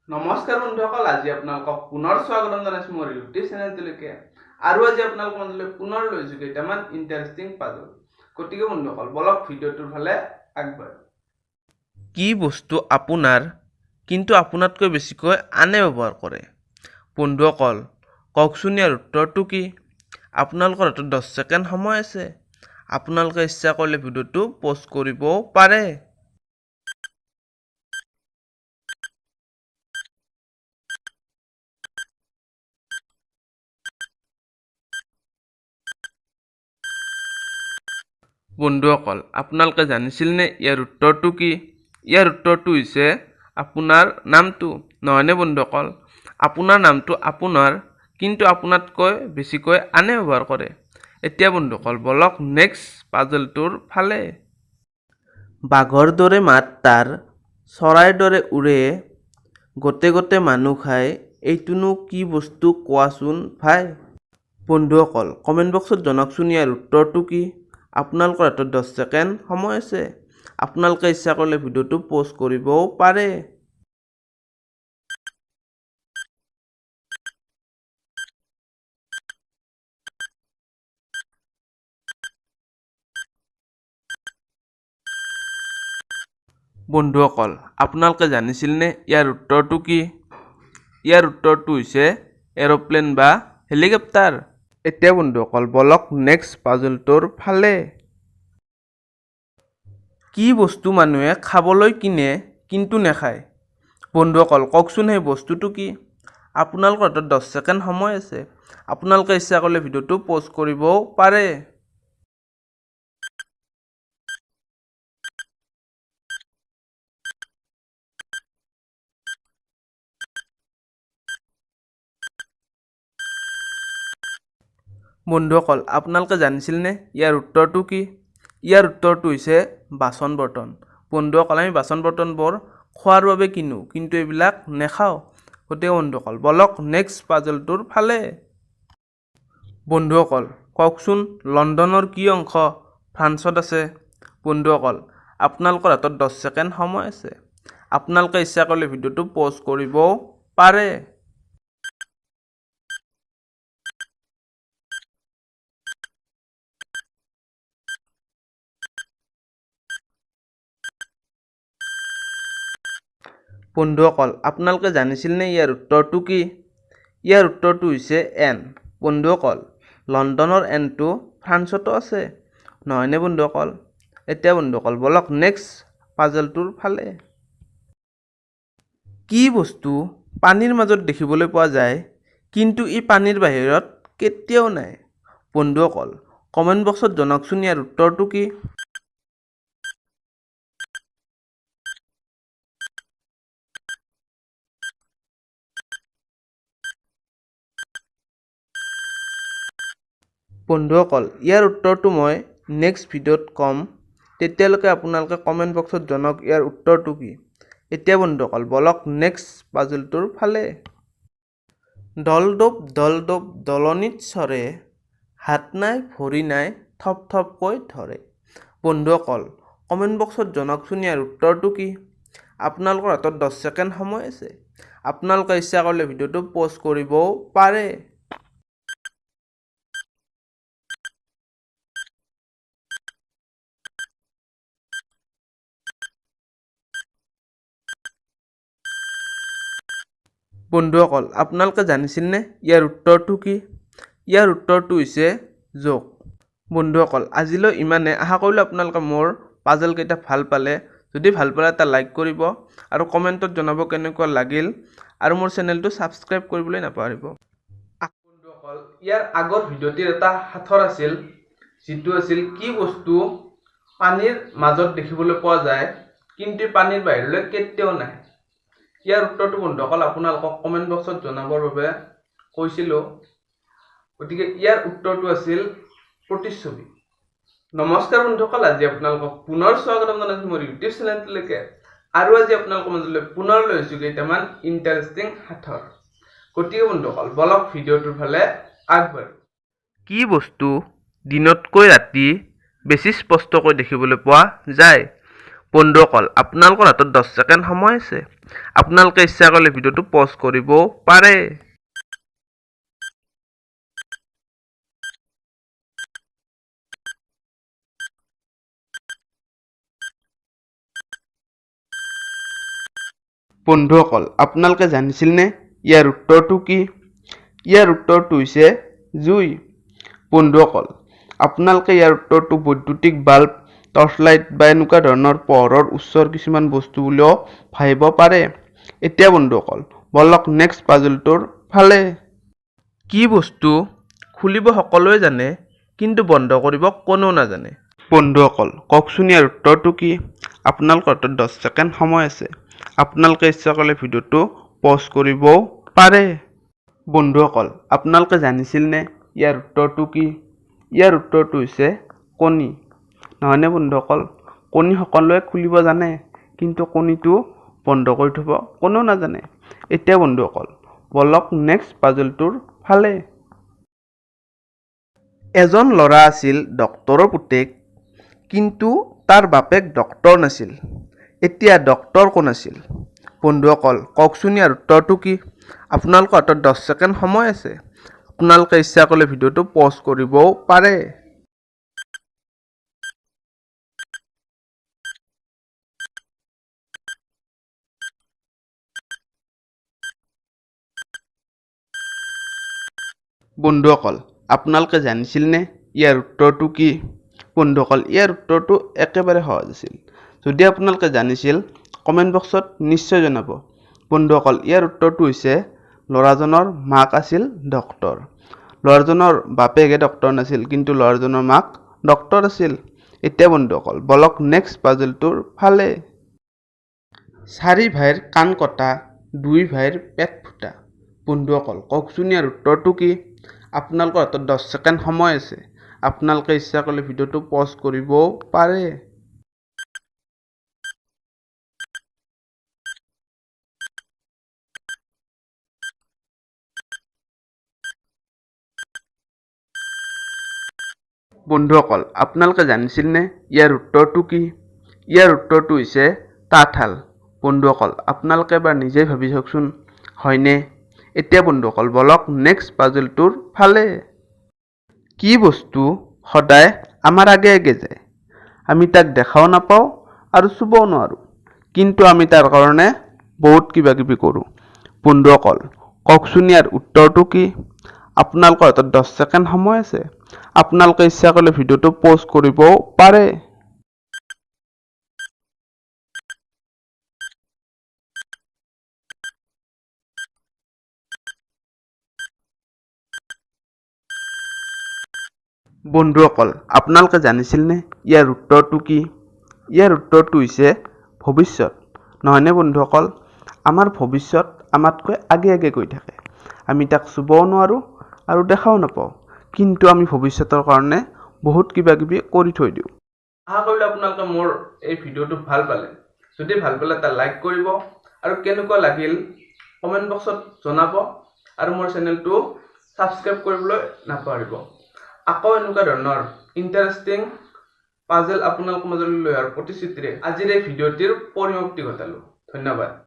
নমস্কাৰ বন্ধুসকল, আজি আপোনালোকক পুনৰ স্বাগতম জনাইছো মোৰ ইউটিউব চেনেলটোলৈকে। আৰু আজি আপোনালোকৰ মাজলৈ পুনৰ লৈছো কেইটামান ইণ্টাৰেষ্টিং পাজল। গতিকে বন্ধুসকল, বলক ভিডিঅ'টোৰ ফালে আগবাঢ়ো। কি বস্তু আপোনাৰ কিন্তু আপোনাতকৈ বেছিকৈ আনে ব্যৱহাৰ কৰে? বন্ধুসকল, কওকচোন ইয়াৰ উত্তৰটো কি? আপোনালোকৰ হাতত 10 ছেকেণ্ড সময় আছে। আপোনালোকে ইচ্ছা কৰিলে ভিডিঅ'টো প'ষ্ট কৰিবও পাৰে। বন্ধুসকল, আপোনালোকে জানিছিল নে ইয়াৰ উত্তৰটো কি? ইয়াৰ উত্তৰটো হৈছে আপোনাৰ নামটো। নহয়নে বন্ধুসকল? আপোনাৰ নামটো আপোনাৰ কিন্তু আপোনাতকৈ বেছিকৈ আনে ব্যৱহাৰ কৰে। এতিয়া বন্ধুসকল, বলক নেক্সট পাজলটোৰ ফালে। বাঘৰ দৰে মাত তাৰ, চৰাইৰ দৰে উৰে, গোটে গোটে মানুহ খায়, এইটোনো কি বস্তু কোৱাচোন ভাই? বন্ধুসকল, কমেণ্ট বক্সত জনাওকচোন ইয়াৰ উত্তৰটো কি? আপোনালোকৰ হাতত 10 ছেকেণ্ড সময় আছে। আপোনালোকে ইচ্ছা কৰিলে ভিডিঅ'টো প'ষ্ট কৰিবও পাৰে। বন্ধুসকল, আপোনালোকে জানিছিল নে ইয়াৰ উত্তৰটো কি? ইয়াৰ উত্তৰটো হৈছে এৰোপ্লেন বা হেলিকপ্টাৰ। এতিয়া বন্ধুসকল, বলক নেক্সট পাজলটোৰ ফালে। কি বস্তু মানুহে খাবলৈ কিনে কিন্তু নাখায়? বন্ধুসকল, কওকচোন সেই বস্তুটো কি? আপোনালোকৰ হাতত 10 ছেকেণ্ড সময় আছে। আপোনালোকে ইচ্ছা কৰিলে ভিডিঅ'টো প'ষ্ট কৰিবও পাৰে। বন্ধুসকল, আপোনালোকে জানিছিল নে ইয়াৰ উত্তৰটো কি? ইয়াৰ উত্তৰটো হৈছে বাচন বৰ্তন। বন্ধুসকল, আমি বাচন বৰ্তনবোৰ খোৱাৰ বাবে কিনো কিন্তু এইবিলাক নেখাওঁ। গতিকে বন্ধুসকল, বলক নেক্সট পাজলটোৰ ফালে। বন্ধুসকল, কওকচোন লণ্ডনৰ কি অংশ ফ্ৰান্সত আছে? বন্ধুসকল, আপোনালোকৰ হাতত 10 ছেকেণ্ড সময় আছে। আপোনালোকে ইচ্ছা কৰিলে ভিডিঅ'টো প'ষ্ট কৰিবও পাৰে। বন্ধুসকল, আপোনালোকে জানিছিল নে ইয়াৰ উত্তৰটো কি? ইয়াৰ উত্তৰটো হৈছে এন। বন্ধুসকল, লণ্ডনৰ এনটো ফ্ৰান্সতো আছে। নহয়নে বন্ধুসকল? এতিয়া বন্ধুসকল, বলক নেক্সট পাজলটোৰ ফালে। কি বস্তু পানীৰ মাজত দেখিবলৈ পোৱা যায় কিন্তু ই পানীৰ বাহিৰত কেতিয়াও নাই? বন্ধুসকল, কমেণ্ট বক্সত জনাওকচোন ইয়াৰ উত্তৰটো কি? বন্ধুসকল, ইয়াৰ উত্তৰটো মই নেক্সট ভিডিঅ'ত ক'ম। তেতিয়ালৈকে আপোনালোকে কমেণ্ট বক্সত জনাওক ইয়াৰ উত্তৰটো কি। এতিয়া বন্ধুসকল, বলক নেক্সট পাজলটোৰ ফালে। দল দপ দলনিত চৰে, হাত নাই ভৰি নাই থপ থপকৈ ধৰে। বন্ধুসকল, কমেণ্ট বক্সত জনাওকচোন ইয়াৰ উত্তৰটো কি? আপোনালোকৰ হাতত 10 ছেকেণ্ড সময় আছে। আপোনালোকে ইচ্ছা কৰিলে ভিডিঅ'টো প'ষ্ট কৰিবও পাৰে। বন্ধুসকল, আপোনালোকে জানিছিল নে ইয়াৰ উত্তৰটো কি? ইয়াৰ উত্তৰটো হৈছে জোক। বন্ধুসকল, আজিলৈ ইমানে। আশা কৰিলোঁ আপোনালোকে মোৰ পাজল কেইটা ভাল পালে। যদি ভাল পালে এটা লাইক কৰিব আৰু কমেণ্টত জনাব কেনেকুৱা লাগিল, আৰু মোৰ চেনেলটো ছাবস্ক্ৰাইব কৰিবলৈ নাপাহৰিব। বন্ধুসকল, ইয়াৰ আগৰ ভিডিঅ'টিৰ এটা সাঁথৰ আছিল, যিটো আছিল কি বস্তু পানীৰ মাজত দেখিবলৈ পোৱা যায় কিন্তু পানীৰ বাহিৰলৈ কেতিয়াও নাহে। ইয়াৰ উত্তৰটো বন্ধুসকল আপোনালোকক কমেণ্ট বক্সত জনাবৰ বাবে কৈছিলোঁ। গতিকে ইয়াৰ উত্তৰটো আছিল প্ৰতিচ্ছবি। নমস্কাৰ বন্ধুসকল, আজি আপোনালোকক পুনৰ স্বাগতম জনাইছোঁ মোৰ ইউটিউব চেনেলটোলৈকে। আৰু আজি আপোনালোকৰ মাজলৈ পুনৰ লৈ আহিছোঁ কেইটামান ইণ্টাৰেষ্টিং সাঁথৰ। গতিকে বন্ধুসকল, বলক ভিডিঅ'টোৰ ফালে আগবাঢ়ো। কি বস্তু দিনতকৈ ৰাতি বেছি স্পষ্টকৈ দেখিবলৈ পোৱা যায়? বন্ধুসকল আপোনালোকৰ হাতত 10 ছেকেণ্ড সময় আছে আপোনালোকে ইচ্ছা কৰিলে ভিডিঅ'টো পজ কৰিব পাৰে বন্ধুসকল আপোনালোকে জানিছিল নে ইয়াৰ উত্তৰটো কি ইয়াৰ উত্তৰটো হৈছে জুই বন্ধুসকল আপোনালোকে ইয়াৰ উত্তৰটো বৈদ্যুতিক বাল্ব টৰ্চ লাইট বা এনেকুৱা ধৰণৰ পোহৰৰ উৎসৰ কিছুমান বস্তু বুলিও ভাবিব পাৰে এতিয়া বন্ধুসকল বলক নেক্সট পাজলটোৰ ফালে কি বস্তু খুলিব সকলোৱে জানে কিন্তু বন্ধ কৰিব কোনেও নাজানে বন্ধুসকল কওকচোন ইয়াৰ উত্তৰটো কি আপোনালোকৰ হাতত 10 ছেকেণ্ড সময় আছে আপোনালোকে ইচ্ছা কৰিলে ভিডিঅ'টো পজ কৰিব পাৰে বন্ধুসকল আপোনালোকে জানিছিল নে ইয়াৰ উত্তৰটো কি ইয়াৰ উত্তৰটো হৈছে কণী নহয়নে বন্ধুসকল কণী সকলোৱে খুলিব জানে কিন্তু কণীটো বন্ধ কৰি থব কোনেও নাজানে এতিয়া বন্ধুসকল বলক নেক্সট পাজলটোৰ ফালে এজন ল'ৰা আছিল ডক্টৰৰ পুতেক কিন্তু তাৰ বাপেক ডক্টৰ নাছিল এতিয়া ডক্টৰ কোন আছিল বন্ধুসকল কওকচোন ইয়াৰ উত্তৰটো কি আপোনালোকৰ হাতত 10 ছেকেণ্ড সময় আছে আপোনালোকে ইচ্ছা কৰিলে ভিডিঅ'টো পজ কৰিবও পাৰে বন্ধুসকল আপোনালোকে জানিছিল নে ইয়াৰ উত্তৰটো কি বন্ধুসকল ইয়াৰ উত্তৰটো একেবাৰে সহজ আছিল যদি আপোনালোকে জানিছিল কমেন্ট বক্সত নিশ্চয় জনাব বন্ধুসকল ইয়াৰ উত্তৰটো হৈছে ল'ৰাজনৰ মাক আছিল ডক্টৰ ল'ৰাজনৰ বাপেকে ডক্টৰ নাছিল কিন্তু ল'ৰাজনৰ মাক ডক্টৰ আছিল এতিয়া বন্ধুসকল বলক নেক্সট পাজলটোৰ ফালে 4 ভাইৰ কাণ কটা 2 ভাইৰ পেট ফুটা বন্ধুসকল কওকচোন ইয়াৰ উত্তৰটো কি আপোনালোকৰ হাতত 10 ছেকেণ্ড সময় আছে আপোনালোকে ইচ্ছা কৰিলে ভিডিঅ'টো পজ কৰিব পাৰে বন্ধুসকল আপোনালোকে জানিছিল নে ইয়াৰ উত্তৰটো কি ইয়াৰ উত্তৰটো হৈছে তাঁতশাল বন্ধুসকল আপোনালোকে এবাৰ নিজেই ভাবি চাওকচোন হয়নে এতিয়া বন্ধুসকল বলক নেক্সট পাজলটোৰ ফালে কি বস্তু সদায় আমাৰ আগে আগে যায় আমি তাক দেখাও নাপাওঁ আৰু চুবও নোৱাৰো কিন্তু আমি তাৰ কাৰণে বহুত কিবা কিবি কৰোঁ বন্ধুসকল কওকচোন ইয়াৰ উত্তৰটো কি আপোনালোকৰ হাতত 10 ছেকেণ্ড সময় আছে আপোনালোকে ইচ্ছা কৰিলে ভিডিঅ'টো পজ কৰিবও পাৰে বন্ধুসকল আপোনালোকে জানিছিল নে ইয়াৰ উত্তৰটো কি ইয়াৰ উত্তৰটো হৈছে ভৱিষ্যত নহয়নে বন্ধুসকল আমাৰ ভৱিষ্যত আমাতকৈ আগে আগে গৈ থাকে আমি তাক চুবও নোৱাৰো আৰু দেখাও নাপাওঁ কিন্তু আমি ভৱিষ্যতৰ কাৰণে বহুত কিবা কিবি কৰি থৈ দিওঁ আশা কৰিলো আপোনালোকে মোৰ এই ভিডিঅ'টো ভাল পালে যদি ভাল পালে এটা লাইক কৰিব আৰু কেনেকুৱা লাগিল কমেন্ট বক্সত জনাব আৰু মোৰ চেনেলটো সাবস্ক্ৰাইব কৰিবলৈ নাপাহৰিব আকৌ এনেকুৱা ধৰণৰ ইণ্টাৰেষ্টিং পাজল আপোনালোকৰ মাজলৈ লৈ অহাৰ প্ৰতিশ্ৰুতিৰে আজিৰ এই ভিডিঅ'টিৰ পৰিসমাপ্তি ঘটালো ধন্যবাদ